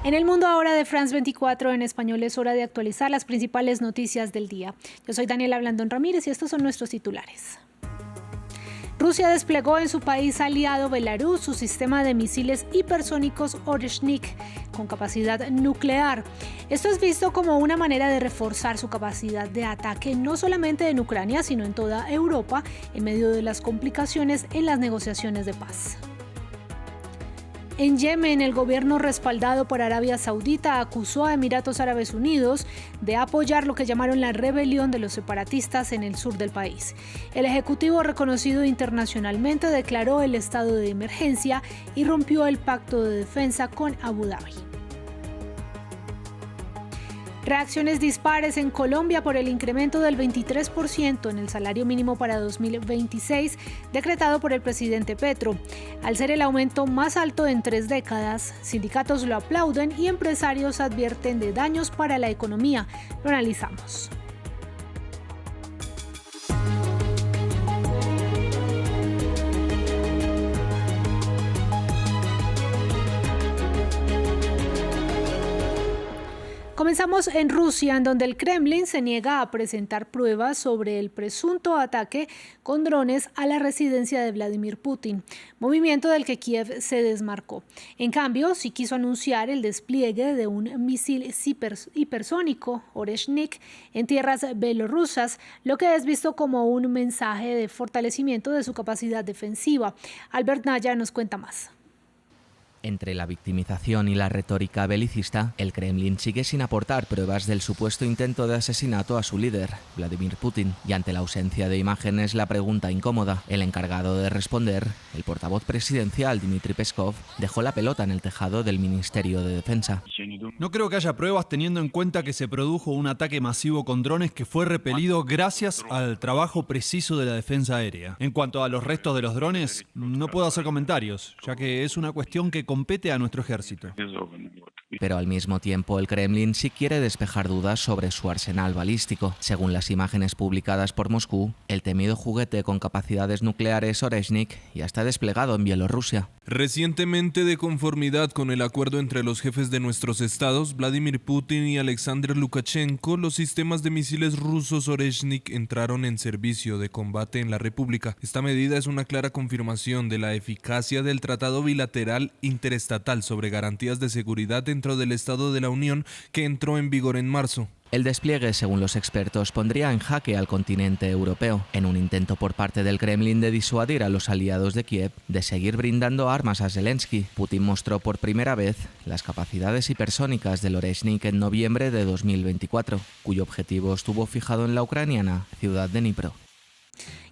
En el mundo ahora de France 24 en español es hora de actualizar las principales noticias del día. Yo soy Daniela Blandón Ramírez y estos son nuestros titulares. Rusia desplegó en su país aliado Belarus su sistema de misiles hipersónicos Oreshnik con capacidad nuclear. Esto es visto como una manera de reforzar su capacidad de ataque no solamente en Ucrania, sino en toda Europa, en medio de las complicaciones en las negociaciones de paz. En Yemen, el gobierno respaldado por Arabia Saudita acusó a Emiratos Árabes Unidos de apoyar lo que llamaron la rebelión de los separatistas en el sur del país. El ejecutivo reconocido internacionalmente declaró el estado de emergencia y rompió el pacto de defensa con Abu Dhabi. Reacciones dispares en Colombia por el incremento del 23% en el salario mínimo para 2026 decretado por el presidente Petro. Al ser el aumento más alto en 3 décadas, sindicatos lo aplauden y empresarios advierten de daños para la economía. Lo analizamos. Comenzamos en Rusia, en donde el Kremlin se niega a presentar pruebas sobre el presunto ataque con drones a la residencia de Vladimir Putin, movimiento del que Kiev se desmarcó. En cambio, sí quiso anunciar el despliegue de un misil hipersónico, Oreshnik, en tierras belorrusas, lo que es visto como un mensaje de fortalecimiento de su capacidad defensiva. Albert Naya nos cuenta más. Entre la victimización y la retórica belicista, el Kremlin sigue sin aportar pruebas del supuesto intento de asesinato a su líder, Vladimir Putin. Y ante la ausencia de imágenes, la pregunta incómoda, el encargado de responder, el portavoz presidencial Dmitry Peskov, dejó la pelota en el tejado del Ministerio de Defensa. No creo que haya pruebas teniendo en cuenta que se produjo un ataque masivo con drones que fue repelido gracias al trabajo preciso de la defensa aérea. En cuanto a los restos de los drones, no puedo hacer comentarios, ya que es una cuestión que compete a nuestro ejército. Pero al mismo tiempo el Kremlin sí quiere despejar dudas sobre su arsenal balístico. Según las imágenes publicadas por Moscú, el temido juguete con capacidades nucleares Oreshnik ya está desplegado en Bielorrusia. Recientemente, de conformidad con el acuerdo entre los jefes de nuestros estados, Vladimir Putin y Alexander Lukashenko, los sistemas de misiles rusos Oreshnik entraron en servicio de combate en la República. Esta medida es una clara confirmación de la eficacia del Tratado Bilateral Interestatal sobre Garantías de Seguridad dentro del Estado de la Unión, que entró en vigor en marzo. El despliegue, según los expertos, pondría en jaque al continente europeo, en un intento por parte del Kremlin de disuadir a los aliados de Kiev de seguir brindando armas a Zelensky. Putin mostró por primera vez las capacidades hipersónicas del Oreshnik en noviembre de 2024, cuyo objetivo estuvo fijado en la ucraniana ciudad de Dnipro.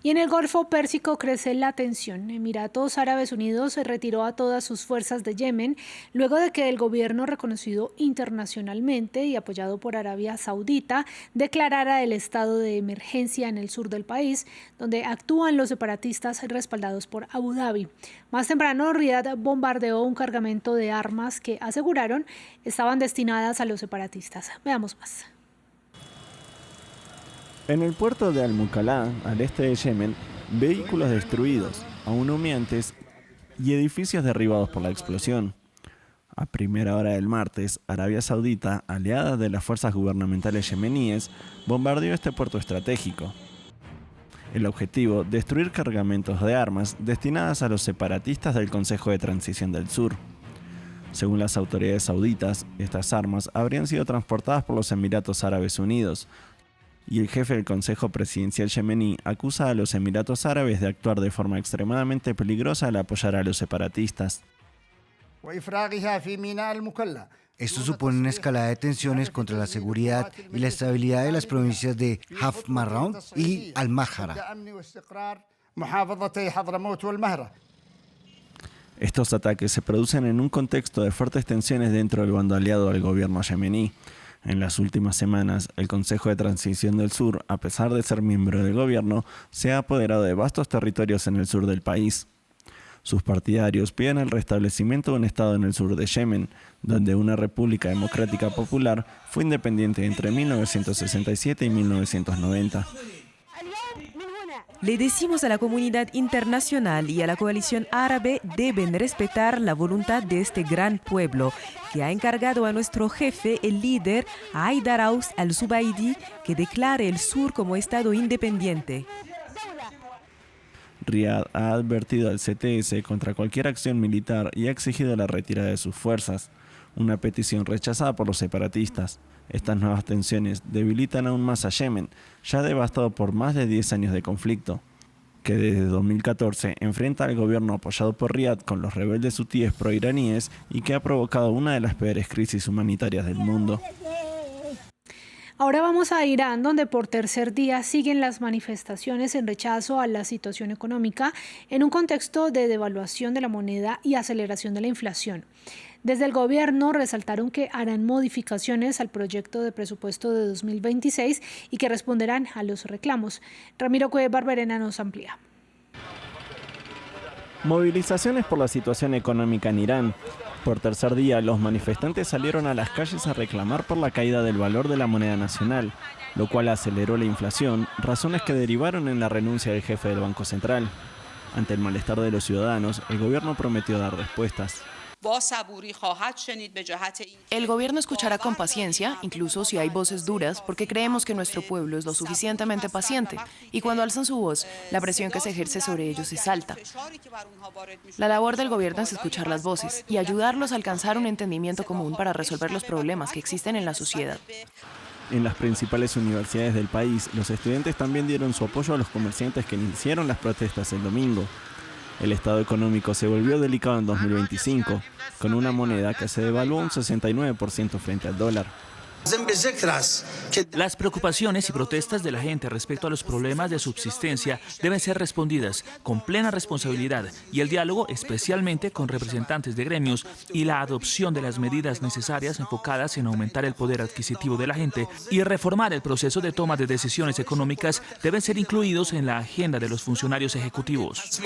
Y en el Golfo Pérsico crece la tensión. Emiratos Árabes Unidos se retiró a todas sus fuerzas de Yemen luego de que el gobierno reconocido internacionalmente y apoyado por Arabia Saudita declarara el estado de emergencia en el sur del país, donde actúan los separatistas respaldados por Abu Dhabi. Más temprano, Riad bombardeó un cargamento de armas que aseguraron estaban destinadas a los separatistas. Veamos más. En el puerto de Al-Mukalla, al este de Yemen, vehículos destruidos, aún humeantes, y edificios derribados por la explosión. A primera hora del martes, Arabia Saudita, aliada de las fuerzas gubernamentales yemeníes, bombardeó este puerto estratégico. El objetivo, destruir cargamentos de armas destinadas a los separatistas del Consejo de Transición del Sur. Según las autoridades sauditas, estas armas habrían sido transportadas por los Emiratos Árabes Unidos, y el jefe del Consejo Presidencial yemení acusa a los Emiratos Árabes de actuar de forma extremadamente peligrosa al apoyar a los separatistas. Esto supone una escalada de tensiones contra la seguridad y la estabilidad de las provincias de Hafr-Marraun y Al-Mahara. Estos ataques se producen en un contexto de fuertes tensiones dentro del bando aliado al gobierno yemení. En las últimas semanas, el Consejo de Transición del Sur, a pesar de ser miembro del gobierno, se ha apoderado de vastos territorios en el sur del país. Sus partidarios piden el restablecimiento de un estado en el sur de Yemen, donde una república democrática popular fue independiente entre 1967 y 1990. Le decimos a la comunidad internacional y a la coalición árabe deben respetar la voluntad de este gran pueblo, que ha encargado a nuestro jefe, el líder Haidar al-Zubaydi, que declare el sur como estado independiente. Riad ha advertido al CTS contra cualquier acción militar y ha exigido la retirada de sus fuerzas, una petición rechazada por los separatistas. Estas nuevas tensiones debilitan aún más a Yemen, ya devastado por más de 10 años de conflicto, que desde 2014 enfrenta al gobierno apoyado por Riad con los rebeldes hutíes proiraníes y que ha provocado una de las peores crisis humanitarias del mundo. Ahora vamos a Irán, donde por tercer día siguen las manifestaciones en rechazo a la situación económica en un contexto de devaluación de la moneda y aceleración de la inflación. Desde el gobierno resaltaron que harán modificaciones al proyecto de presupuesto de 2026 y que responderán a los reclamos. Ramiro Cuevas Barberena nos amplía. Movilizaciones por la situación económica en Irán. Por tercer día, los manifestantes salieron a las calles a reclamar por la caída del valor de la moneda nacional, lo cual aceleró la inflación, razones que derivaron en la renuncia del jefe del Banco Central. Ante el malestar de los ciudadanos, el gobierno prometió dar respuestas. El gobierno escuchará con paciencia, incluso si hay voces duras, porque creemos que nuestro pueblo es lo suficientemente paciente, y cuando alzan su voz, la presión que se ejerce sobre ellos es alta. La labor del gobierno es escuchar las voces y ayudarlos a alcanzar un entendimiento común para resolver los problemas que existen en la sociedad. En las principales universidades del país, los estudiantes también dieron su apoyo a los comerciantes que iniciaron las protestas el domingo. El estado económico se volvió delicado en 2025, con una moneda que se devaluó un 69% frente al dólar. Las preocupaciones y protestas de la gente respecto a los problemas de subsistencia deben ser respondidas con plena responsabilidad y el diálogo, especialmente con representantes de gremios, y la adopción de las medidas necesarias enfocadas en aumentar el poder adquisitivo de la gente y reformar el proceso de toma de decisiones económicas deben ser incluidos en la agenda de los funcionarios ejecutivos.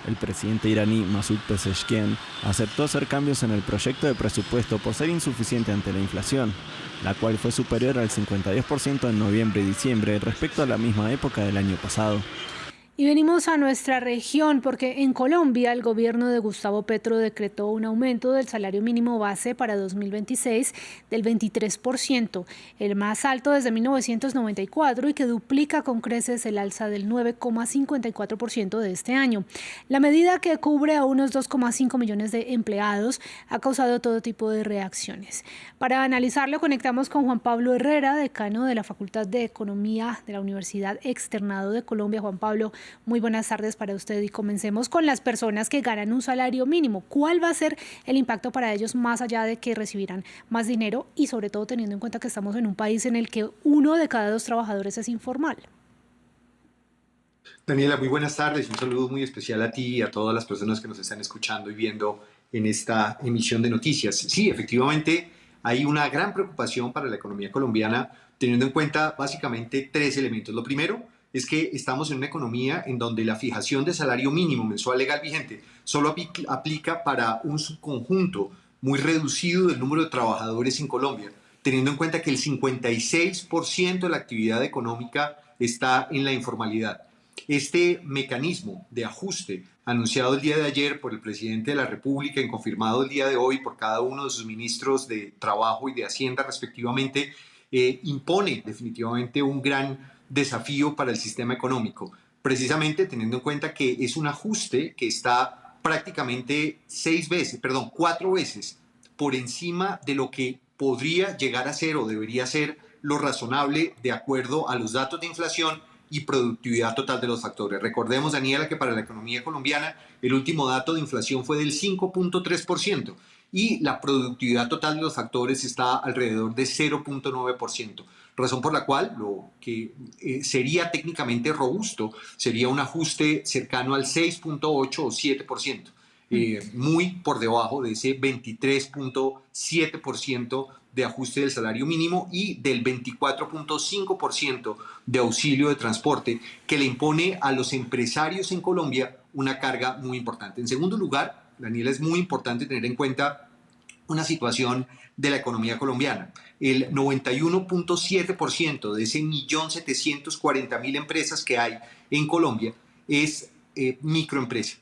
El presidente iraní Masoud Pezeshkian aceptó hacer cambios en el proyecto de presupuesto por ser insuficiente ante la inflación, la cual fue superior al 52% en noviembre y diciembre respecto a la misma época del año pasado. Y venimos a nuestra región porque en Colombia el gobierno de Gustavo Petro decretó un aumento del salario mínimo base para 2026 del 23%, el más alto desde 1994 y que duplica con creces el alza del 9,54% de este año. La medida, que cubre a unos 2,5 millones de empleados, ha causado todo tipo de reacciones. Para analizarlo conectamos con Juan Pablo Herrera, decano de la Facultad de Economía de la Universidad Externado de Colombia. Juan Pablo, muy buenas tardes para usted y comencemos con las personas que ganan un salario mínimo. ¿Cuál va a ser el impacto para ellos más allá de que recibirán más dinero y sobre todo teniendo en cuenta que estamos en un país en el que 1 de cada 2 trabajadores es informal? Daniela, muy buenas tardes. Un saludo muy especial a ti y a todas las personas que nos están escuchando y viendo en esta emisión de noticias. Sí, efectivamente hay una gran preocupación para la economía colombiana teniendo en cuenta básicamente 3 elementos. Lo primero es que estamos en una economía en donde la fijación de salario mínimo mensual legal vigente solo aplica para un subconjunto muy reducido del número de trabajadores en Colombia, teniendo en cuenta que el 56% de la actividad económica está en la informalidad. Este mecanismo de ajuste anunciado el día de ayer por el presidente de la República y confirmado el día de hoy por cada uno de sus ministros de Trabajo y de Hacienda respectivamente, impone definitivamente un gran desafío para el sistema económico, precisamente teniendo en cuenta que es un ajuste que está prácticamente 4 veces por encima de lo que podría llegar a ser o debería ser lo razonable de acuerdo a los datos de inflación y productividad total de los factores. Recordemos, Daniela, que para la economía colombiana el último dato de inflación fue del 5.3% y la productividad total de los factores está alrededor de 0.9%. Razón por la cual lo que sería técnicamente robusto sería un ajuste cercano al 6.8 o 7%, muy por debajo de ese 23.7% de ajuste del salario mínimo y del 24.5% de auxilio de transporte que le impone a los empresarios en Colombia una carga muy importante. En segundo lugar, Daniela, es muy importante tener en cuenta una situación de la economía colombiana. El 91.7% de ese 1.740.000 empresas que hay en Colombia es microempresa.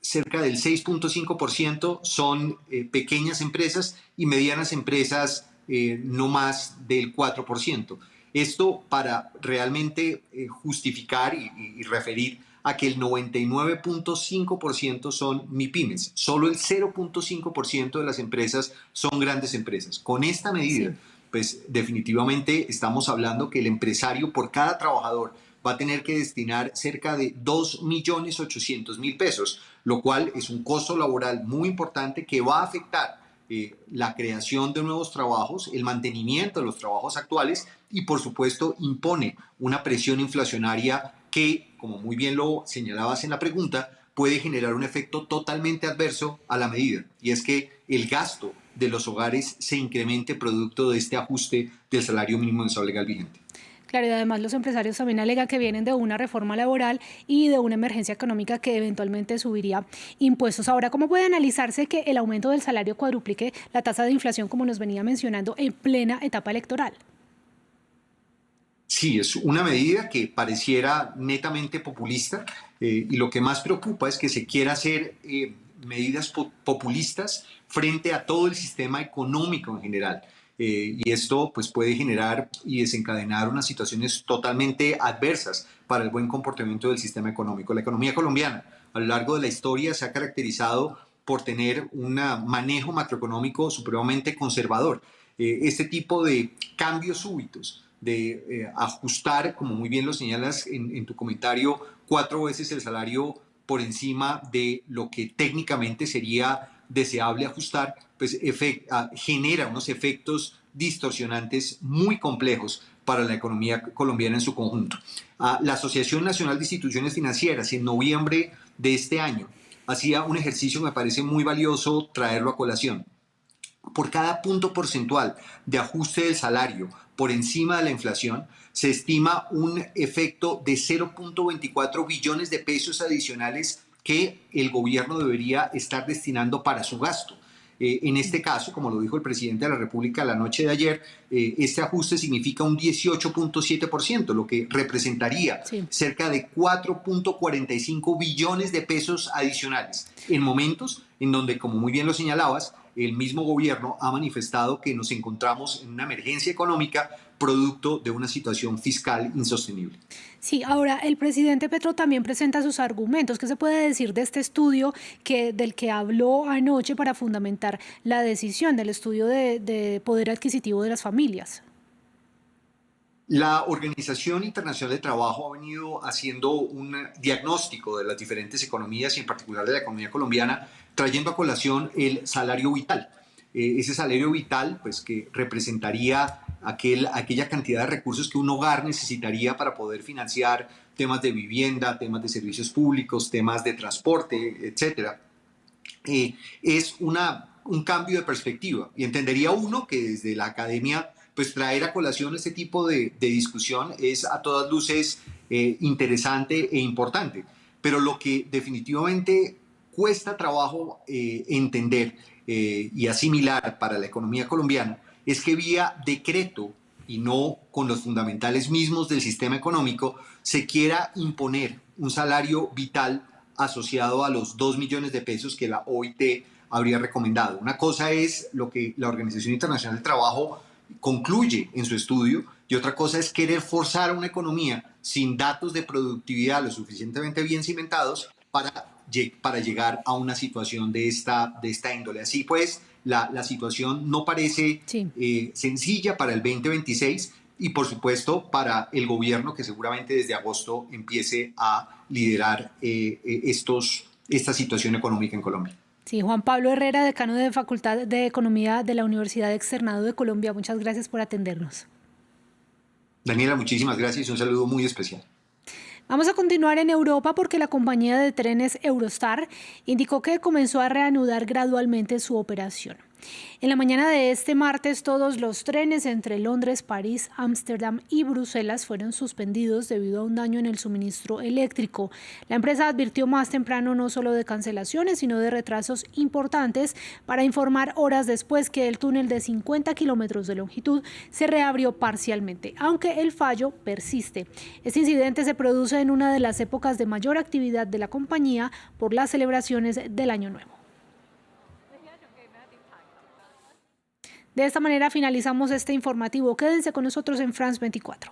Cerca del 6.5% son pequeñas empresas y medianas empresas no más del 4%. Esto para realmente justificar y referir a que el 99.5% son MIPYMES. Solo el 0.5% de las empresas son grandes empresas. Con esta medida, pues definitivamente estamos hablando que el empresario por cada trabajador va a tener que destinar cerca de 2.800.000 pesos, lo cual es un costo laboral muy importante que va a afectar la creación de nuevos trabajos, el mantenimiento de los trabajos actuales y, por supuesto, impone una presión inflacionaria que, como muy bien lo señalabas en la pregunta, puede generar un efecto totalmente adverso a la medida, y es que el gasto de los hogares se incremente producto de este ajuste del salario mínimo mensual legal vigente. Claro, y además los empresarios también alegan que vienen de una reforma laboral y de una emergencia económica que eventualmente subiría impuestos. Ahora, ¿cómo puede analizarse que el aumento del salario cuadruplique la tasa de inflación, como nos venía mencionando, en plena etapa electoral? Sí, es una medida que pareciera netamente populista y lo que más preocupa es que se quiera hacer medidas populistas frente a todo el sistema económico en general. Y esto pues, puede generar y desencadenar unas situaciones totalmente adversas para el buen comportamiento del sistema económico. La economía colombiana a lo largo de la historia se ha caracterizado por tener un manejo macroeconómico supremamente conservador. Este tipo de cambios súbitos, de ajustar, como muy bien lo señalas en tu comentario, 4 veces el salario por encima de lo que técnicamente sería deseable ajustar, pues genera unos efectos distorsionantes muy complejos para la economía colombiana en su conjunto. La Asociación Nacional de Instituciones Financieras en noviembre de este año hacía un ejercicio que me parece muy valioso traerlo a colación. Por cada punto porcentual de ajuste del salario por encima de la inflación, se estima un efecto de 0.24 billones de pesos adicionales que el gobierno debería estar destinando para su gasto. En este caso, como lo dijo el presidente de la República la noche de ayer, este ajuste significa un 18.7%, lo que representaría cerca de 4.45 billones de pesos adicionales, en momentos en donde, como muy bien lo señalabas, el mismo gobierno ha manifestado que nos encontramos en una emergencia económica producto de una situación fiscal insostenible. Sí, ahora el presidente Petro también presenta sus argumentos. ¿Qué se puede decir de este estudio del que habló anoche para fundamentar la decisión del estudio de poder adquisitivo de las familias? La Organización Internacional de Trabajo ha venido haciendo un diagnóstico de las diferentes economías y en particular de la economía colombiana, trayendo a colación el salario vital. Ese salario vital, pues, que representaría aquella cantidad de recursos que un hogar necesitaría para poder financiar temas de vivienda, temas de servicios públicos, temas de transporte, etc. Es un cambio de perspectiva. Y entendería uno que desde la academia, pues traer a colación este tipo de discusión es a todas luces interesante e importante. Pero lo que definitivamente cuesta trabajo entender y asimilar para la economía colombiana es que vía decreto y no con los fundamentales mismos del sistema económico se quiera imponer un salario vital asociado a los 2 millones de pesos que la OIT habría recomendado. Una cosa es lo que la Organización Internacional del Trabajo concluye en su estudio y otra cosa es querer forzar a una economía sin datos de productividad lo suficientemente bien cimentados para llegar a una situación de esta índole. Así pues, la situación no parece sencilla para el 2026 y, por supuesto, para el gobierno que seguramente desde agosto empiece a liderar esta situación económica en Colombia. Sí, Juan Pablo Herrera, decano de Facultad de Economía de la Universidad Externado de Colombia, muchas gracias por atendernos. Daniela, muchísimas gracias y un saludo muy especial. Vamos a continuar en Europa porque la compañía de trenes Eurostar indicó que comenzó a reanudar gradualmente su operación. En la mañana de este martes, todos los trenes entre Londres, París, Ámsterdam y Bruselas fueron suspendidos debido a un daño en el suministro eléctrico. La empresa advirtió más temprano no solo de cancelaciones, sino de retrasos importantes para informar horas después que el túnel de 50 kilómetros de longitud se reabrió parcialmente, aunque el fallo persiste. Este incidente se produce en una de las épocas de mayor actividad de la compañía por las celebraciones del Año Nuevo. De esta manera finalizamos este informativo. Quédense con nosotros en France 24.